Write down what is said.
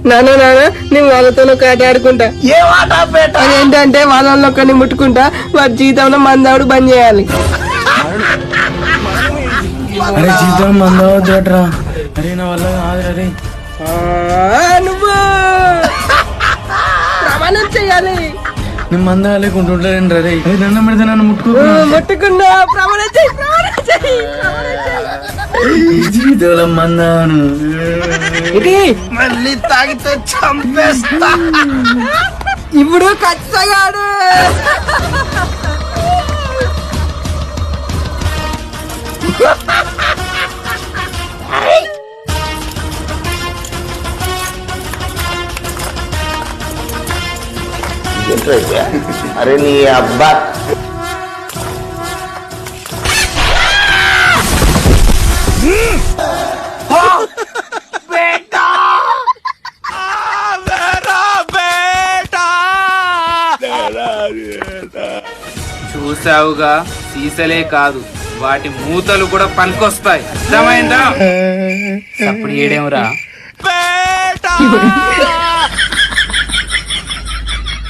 నాన్న నేను వాళ్ళతో ఒక ఆట ఆడుకుంటా. అదేంటంటే వాళ్ళలో ఒకరిని ముట్టుకుంటా, వాడి జీవితంలో మందాడు బంద్ చేయాలి. అరే జీవితం మందవద్దురా. అరే నా వల్ల కాదు. అరే నువ్వు ప్రమాణం చెయ్యాలి. నేను మంద లేకుంటుంటాను. రే నన్ను పెడితే నన్ను ముట్టుకున్నా ప్రమాణం చెయ్యి. జీవితంలో మందాను మళ్ళీ తాగితే చంపేస్తా. ఇప్పుడు ఖచ్చితంగాడు. అరే నీ అబ్బా చూసావుగా, సీసలే కాదు వాటి మూతలు కూడా పనికొస్తాయి. అర్థమైందా? అప్పుడు ఏడేమరా